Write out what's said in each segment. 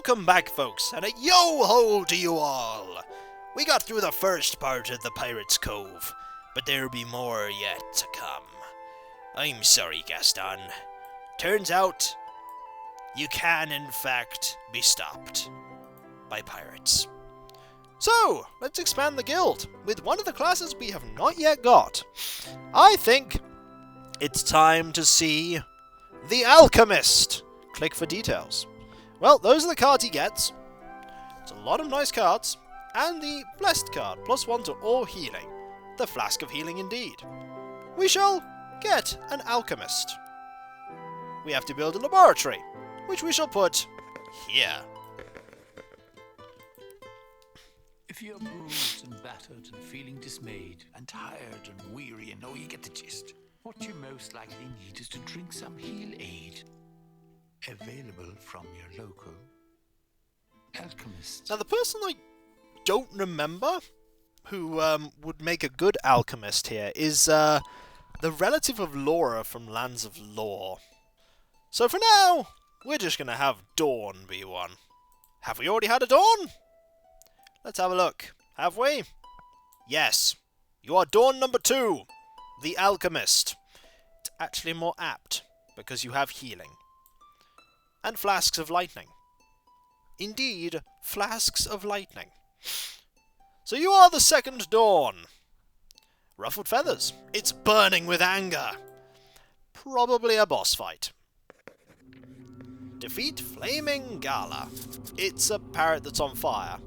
Welcome back, folks, and a yo-ho to you all! We got through the first part of the Pirate's Cove, but there'll be more yet to come. I'm sorry, Gaston. Turns out, you can, in fact, be stopped by pirates. So, let's expand the guild with one of the classes we have not yet got. I think it's time to see the Alchemist. Click for details. Well, those are the cards he gets. It's a lot of nice cards. And the Blessed card, +1 to all healing. The Flask of Healing indeed. We shall get an Alchemist. We have to build a laboratory, which we shall put here. If you're bruised and battered and feeling dismayed and tired and weary and you get the gist, what you most likely need is to drink some heal aid. Available from your local Alchemist. Now, the person I don't remember who would make a good Alchemist here is the relative of Laura from Lands of Lore. So for now, we're just going to have Dawn be one. Have we already had a Dawn? Let's have a look. Have we? Yes. You are Dawn number 2, the Alchemist. It's actually more apt, because you have healing. And Flasks of Lightning. Indeed, Flasks of Lightning. So you are the second Dawn. Ruffled feathers. It's burning with anger. Probably a boss fight. Defeat Flaming Gala. It's a parrot that's on fire.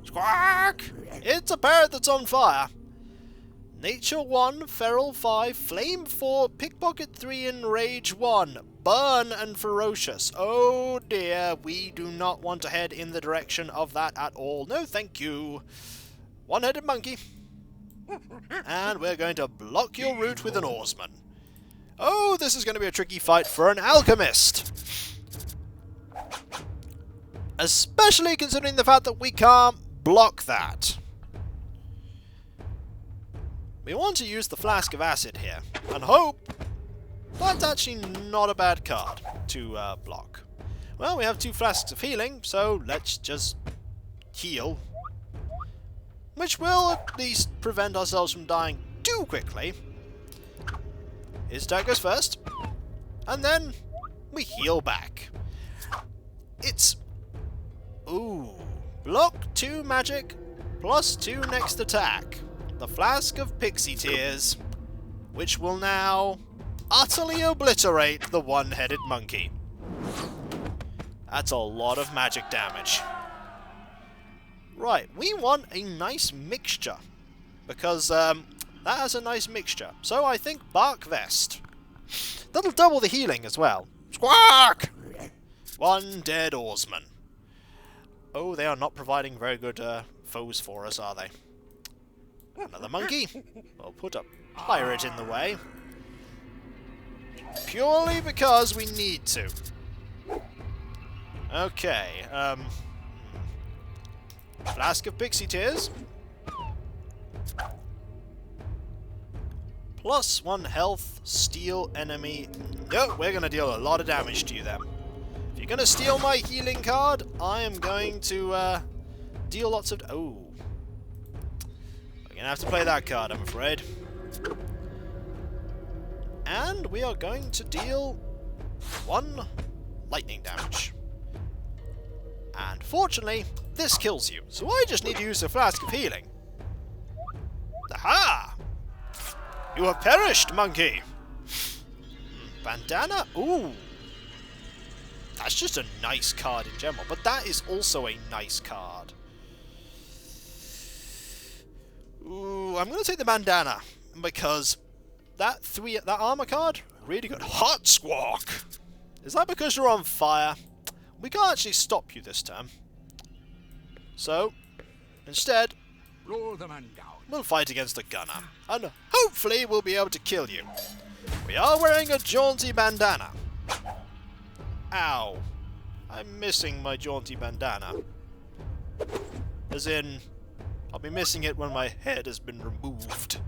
Squawk! It's a parrot that's on fire. Nature 1, Feral 5, Flame 4, Pickpocket 3, and Rage 1. Burn and Ferocious. Oh dear, we do not want to head in the direction of that at all. No, thank you. One-headed monkey. And we're going to block your route with an oarsman. Oh, this is going to be a tricky fight for an alchemist. Especially considering the fact that we can't block that. We want to use the Flask of Acid here, and hope that's actually not a bad card to block. Well, we have 2 Flasks of Healing, so let's just heal. Which will at least prevent ourselves from dying too quickly. His attack goes first, and then we heal back. It's... ooh. Block 2 magic, +2 next attack. The Flask of Pixie Tears, which will now utterly obliterate the one-headed monkey. That's a lot of magic damage. Right, we want a nice mixture, because that has a nice mixture. So I think Bark Vest. That'll double the healing as well. Squawk! 1 dead oarsman. Oh, they are not providing very good foes for us, are they? Another monkey. We'll put a pirate in the way. Purely because we need to. Okay, Flask of Pixie Tears. +1 health, steal enemy. No, we're going to deal a lot of damage to you then. If you're going to steal my healing card, I am going to deal lots of... oh. We're going to have to play that card, I'm afraid. And we are going to deal 1 lightning damage. And fortunately, this kills you. So I just need to use the Flask of Healing. Aha! You have perished, monkey! Bandana? Ooh. That's just a nice card in general, but that is also a nice card. Ooh, I'm going to take the bandana, because that armor card, really good. Hot Squawk! Is that because you're on fire? We can't actually stop you this time. So, instead, Roll the man down. we'll fight against a gunner, and hopefully we'll be able to kill you. We are wearing a jaunty bandana. Ow. I'm missing my jaunty bandana. As in, I'll be missing it when my head has been removed.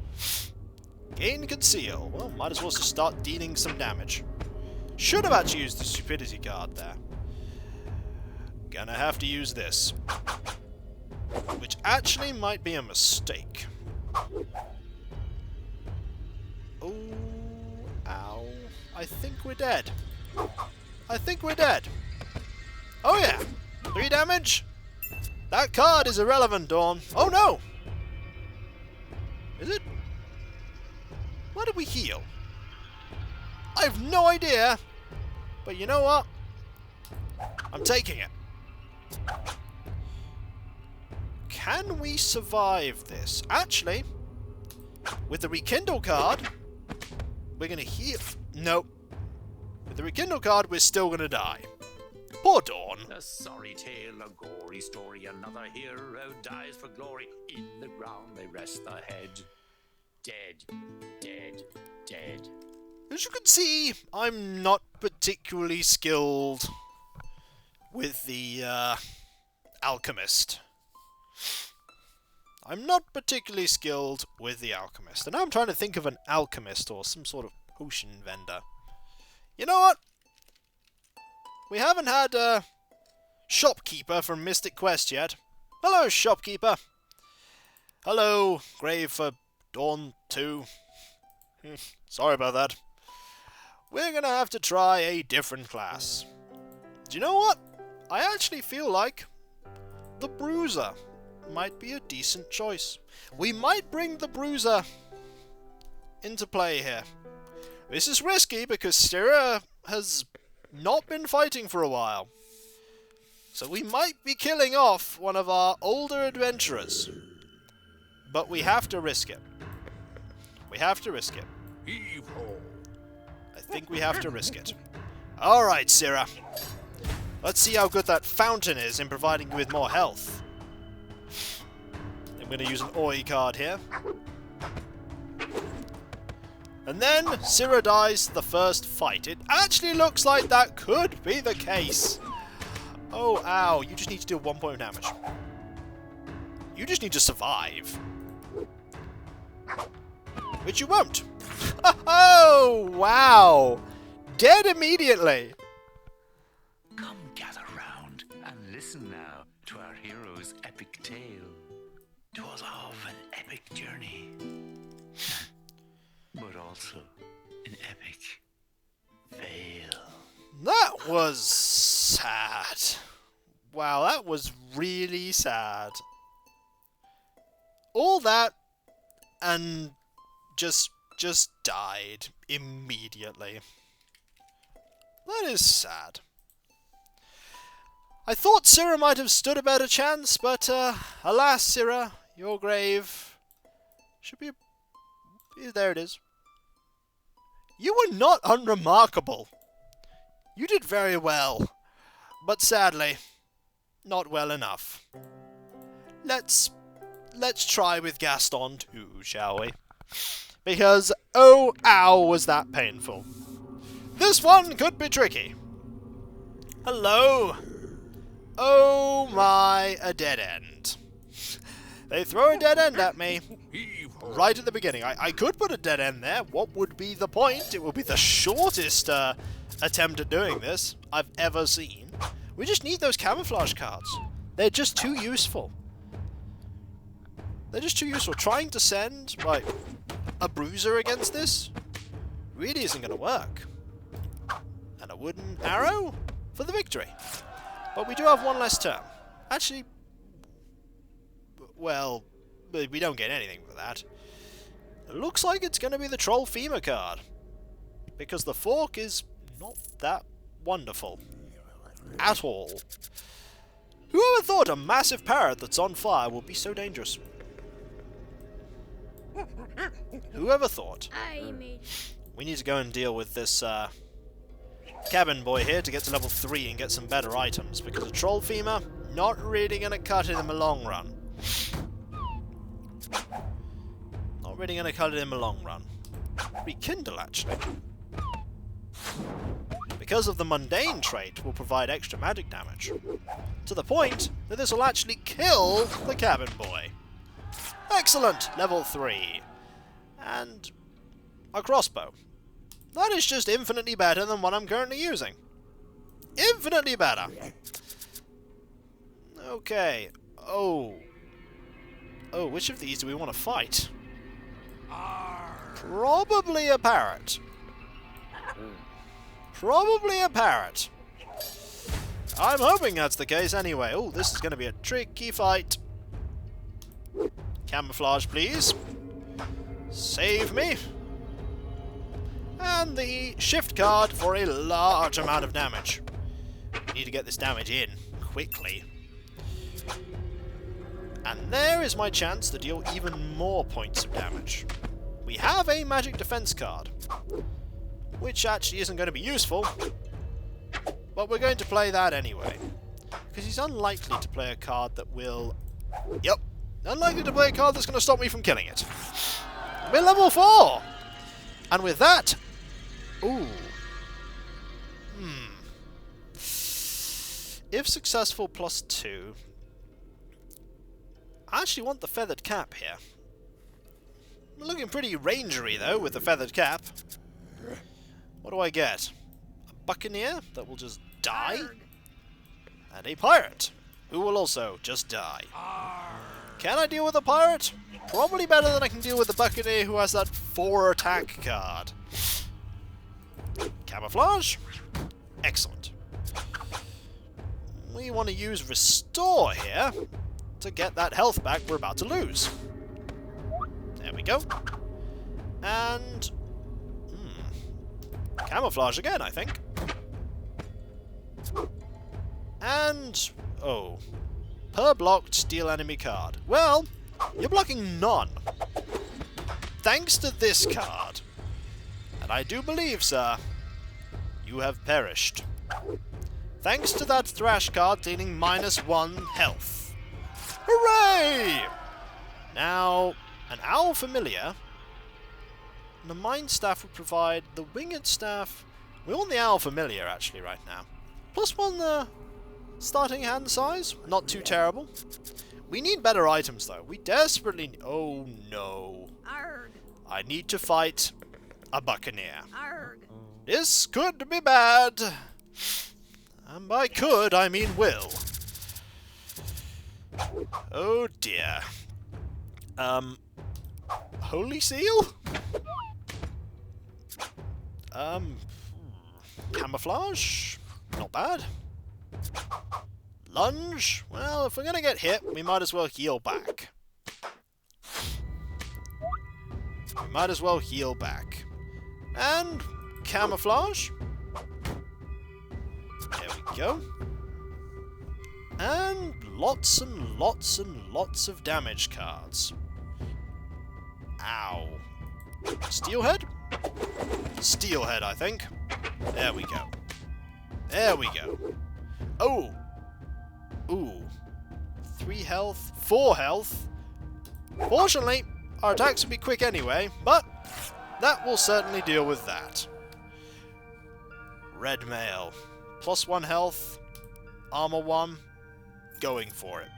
Gain Conceal. Well, might as well just start dealing some damage. Should have actually used the Stupidity card there. gonna have to use this. Which actually might be a mistake. Oh, ow. I think we're dead. I think we're dead. Oh yeah! 3 damage? That card is irrelevant, Dawn. Oh no! Is it? Why did we heal? I have no idea! But you know what? I'm taking it. Can we survive this? Actually, with the Rekindle card, we're gonna heal. Nope. With the Rekindle card, we're still gonna die. Poor Dawn. A sorry tale, a gory story, another hero dies for glory. In the ground they rest their head. Dead, dead, dead. As you can see, I'm not particularly skilled with the Alchemist. I'm not particularly skilled with the Alchemist. And now I'm trying to think of an Alchemist or some sort of potion vendor. You know what? We haven't had a shopkeeper from Mystic Quest yet. Hello, shopkeeper. Hello, Grave for Dawn 2. Sorry about that. We're gonna have to try a different class. Do you know what? I actually feel like the Bruiser might be a decent choice. We might bring the Bruiser into play here. This is risky because Syrah has not been fighting for a while. So we might be killing off one of our older adventurers. But we have to risk it. We have to risk it. Heave-ho. I think we have to risk it. Alright, Syrah. Let's see how good that fountain is in providing you with more health. I'm going to use an Oi card here. And then Syrah dies the first fight. It actually looks like that could be the case. Oh, ow. You just need to deal 1 point of damage. You just need to survive. Which you won't. Oh, wow. Dead immediately. Come gather round and listen now to our hero's epic tale. 'Twas of an epic journey, but also an epic fail. That was sad. Wow, that was really sad. All that and just died immediately. That is sad. I thought Syrah might have stood a better chance, but alas, Syrah, your grave should be... There it is. You were not unremarkable. You did very well, but sadly, not well enough. Let's try with Gaston too, shall we? Because, oh, ow, was that painful. This one could be tricky. Hello. Oh my, a dead end. They throw a dead end at me right at the beginning. I could put a dead end there. What would be the point? It would be the shortest attempt at doing this I've ever seen. We just need those camouflage cards. They're just too useful. They're just too useful. Trying to send, like, a Bruiser against this really isn't going to work. And a wooden arrow for the victory. But we do have one less turn. Actually, well, we don't get anything for that. It looks like it's going to be the Troll Femur card. Because the fork is not that wonderful. At all. Whoever thought a massive parrot that's on fire would be so dangerous? Whoever thought? We need to go and deal with this cabin boy here to get to level 3 and get some better items, because a Troll Femur, not really going to cut it in the long run. Not really going to cut it in the long run. Rekindle, actually. Because of the mundane trait, will provide extra magic damage. To the point that this will actually kill the cabin boy. Excellent! Level 3. And a crossbow. That is just infinitely better than what I'm currently using. Infinitely better. Okay. Oh. Oh, which of these do we want to fight? Probably a parrot. Probably a parrot. I'm hoping that's the case anyway. Oh, this is going to be a tricky fight. Camouflage, please. Save me. And the shift card for a large amount of damage. We need to get this damage in quickly. And there is my chance to deal even more points of damage. We have a magic defense card, which actually isn't going to be useful, but we're going to play that anyway. Because he's unlikely to play a card that will... Yep, unlikely to play a card that's going to stop me from killing it. We're level 4! And with that... Ooh. If successful, +2. I actually want the feathered cap here. We're looking pretty rangery, though, with the feathered cap. What do I get? A buccaneer that will just die? And a pirate, who will also just die. Can I deal with a pirate? Probably better than I can deal with the buccaneer, who has that 4 attack card. Camouflage? Excellent. We want to use Restore here to get that health back we're about to lose. There we go. And... Camouflage again, I think. And... Oh. Per blocked, deal enemy card. Well, you're blocking none. Thanks to this card. And I do believe, sir, you have perished. Thanks to that thrash card dealing -1 health. Hooray! Now, an owl familiar. The mind staff would provide the winged staff. We want the owl familiar actually right now. +1 starting hand size. Not too terrible. We need better items though. We desperately... Oh no. Arg. I need to fight a buccaneer. Arg. This could be bad. And by could, I mean will. Oh dear. Holy Seal? Camouflage? Not bad. Lunge? Well, if we're gonna get hit, we might as well heal back. We might as well heal back. And camouflage. There we go. And lots and lots and lots of damage cards. Ow. Steelhead? Steelhead, I think. There we go. There we go. Oh! Ooh. 3 health, 4 health. Fortunately, our attacks will be quick anyway, but that will certainly deal with that. Red mail. +1 health. Armor 1. Going for it.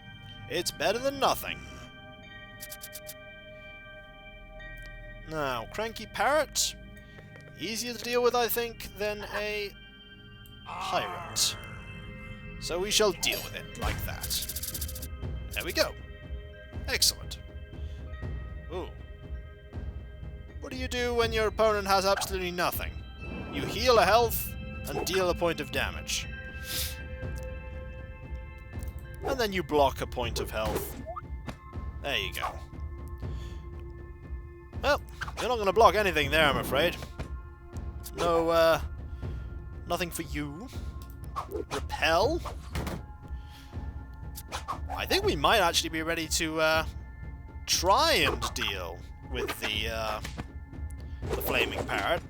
It's better than nothing. Now, Cranky Parrot. Easier to deal with, I think, than a pirate. So we shall deal with it like that. There we go. Excellent. Ooh. What do you do when your opponent has absolutely nothing? You heal a health and deal a point of damage. And then you block a point of health. There you go. Well, you're not going to block anything there, I'm afraid. No, nothing for you. Repel? I think we might actually be ready to, try and deal with the flaming parrot.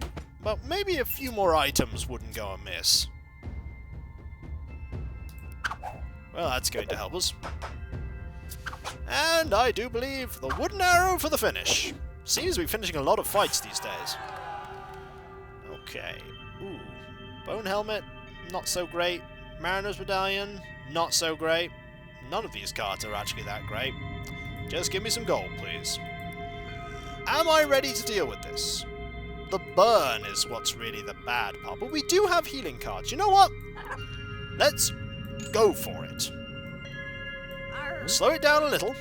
But maybe a few more items wouldn't go amiss. Well, that's going to help us. And I do believe the wooden arrow for the finish. Seems to be finishing a lot of fights these days. Okay. Ooh. Bone helmet, not so great. Mariner's medallion, not so great. None of these cards are actually that great. Just give me some gold, please. Am I ready to deal with this? The burn is what's really the bad part, but we do have healing cards. You know what? Let's go for it. Slow it down a little,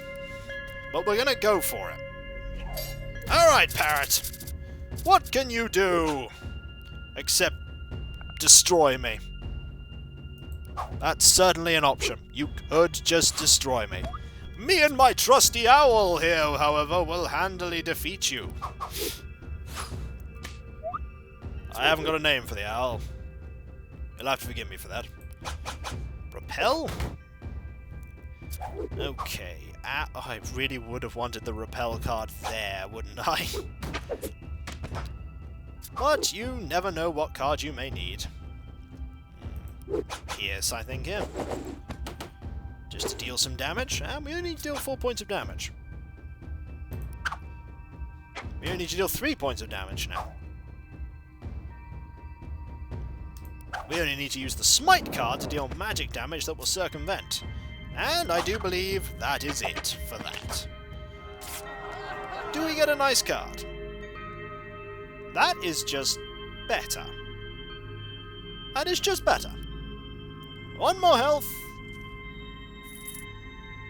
but we're gonna go for it. Alright, parrot. What can you do? Except destroy me. That's certainly an option. You could just destroy me. Me and my trusty owl here, however, will handily defeat you. I haven't got a name for the owl. You'll have to forgive me for that. Repel? Okay. Oh, I really would have wanted the repel card there, wouldn't I? But you never know what card you may need. Pierce, I think, here. Just to deal some damage, and we only need to deal 4 points of damage. We only need to deal 3 points of damage now. We only need to use the Smite card to deal magic damage that will circumvent. And I do believe that is it for that. Do we get a nice card? That is just better. That is just better. 1 more health.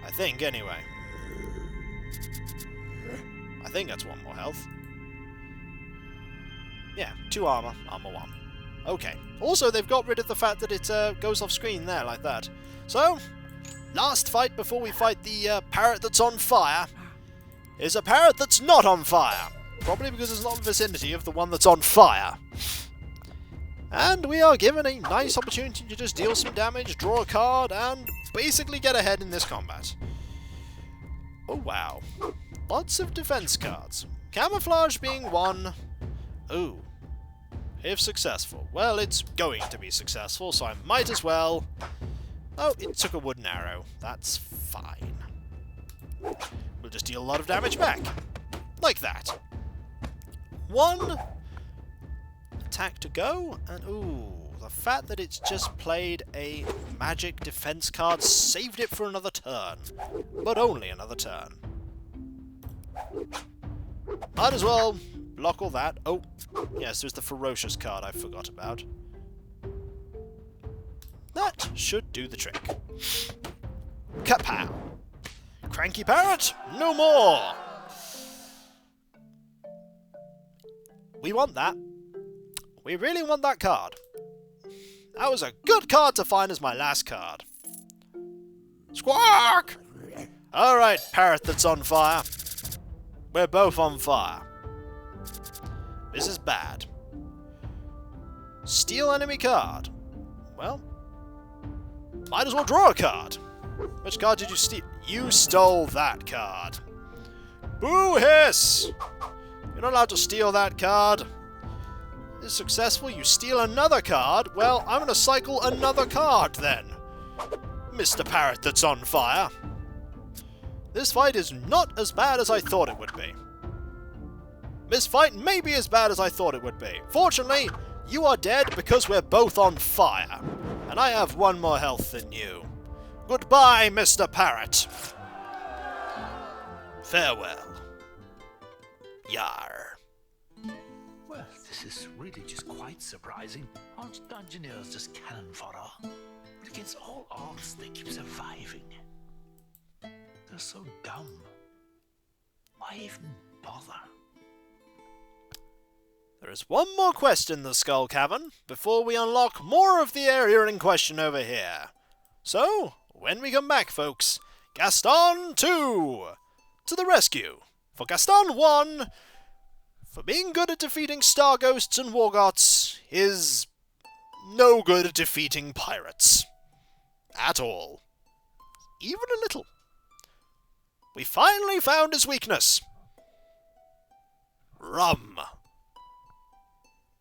I think, anyway. I think that's 1 more health. Yeah, 2 armor, armor 1. Okay. Also, they've got rid of the fact that it goes off screen there, like that. So, last fight before we fight the parrot that's on fire is a parrot that's not on fire. Probably because it's not in the vicinity of the one that's on fire. And we are given a nice opportunity to just deal some damage, draw a card, and basically get ahead in this combat. Oh wow. Lots of defense cards. Camouflage being one. Ooh. If successful. Well, it's going to be successful, so I might as well... Oh, it took a wooden arrow. That's fine. We'll just deal a lot of damage back. Like that. 1 attack to go, and ooh, the fact that it's just played a magic defense card saved it for another turn. But only another turn. Might as well block all that. Oh, yes, there's the ferocious card I forgot about. That should do the trick. Kapow! Cranky parrot, no more! We want that. We really want that card. That was a good card to find as my last card. Squawk! Alright, parrot that's on fire. We're both on fire. This is bad. Steal enemy card. Well, might as well draw a card. Which card did you steal? You stole that card. Boo hiss! You're not allowed to steal that card. Is successful, you steal another card. Well, I'm gonna cycle another card then. Mr. Parrot that's on fire. This fight is not as bad as I thought it would be. This fight may be as bad as I thought it would be. Fortunately, you are dead because we're both on fire. And I have 1 more health than you. Goodbye, Mr. Parrot. Farewell. Yar. Well, this is really just quite surprising. Aren't Dungeoneers just cannon fodder? But against all odds, they keep surviving. They're so dumb. Why even bother? There is 1 more quest in the Skull Cavern before we unlock more of the area in question over here. So, when we come back, folks, Gaston 2 to the rescue. For Gaston 1, for being good at defeating star ghosts and wargots, is no good at defeating pirates. At all. Even a little. We finally found his weakness. Rum.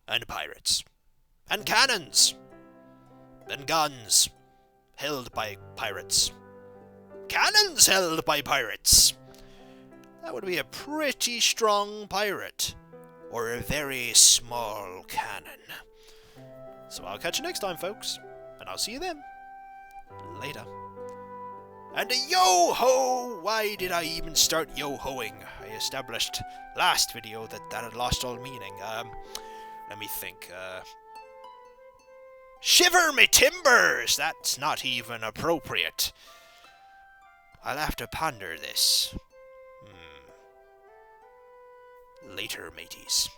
And pirates. And cannons. And guns. Held by pirates. Cannons held by pirates. That would be a pretty strong pirate. Or a very small cannon. So I'll catch you next time, folks. And I'll see you then. Later. And a yo-ho! Why did I even start yo-hoing? I established last video that had lost all meaning. Let me think. Shiver me timbers! That's not even appropriate. I'll have to ponder this. Later, mateys.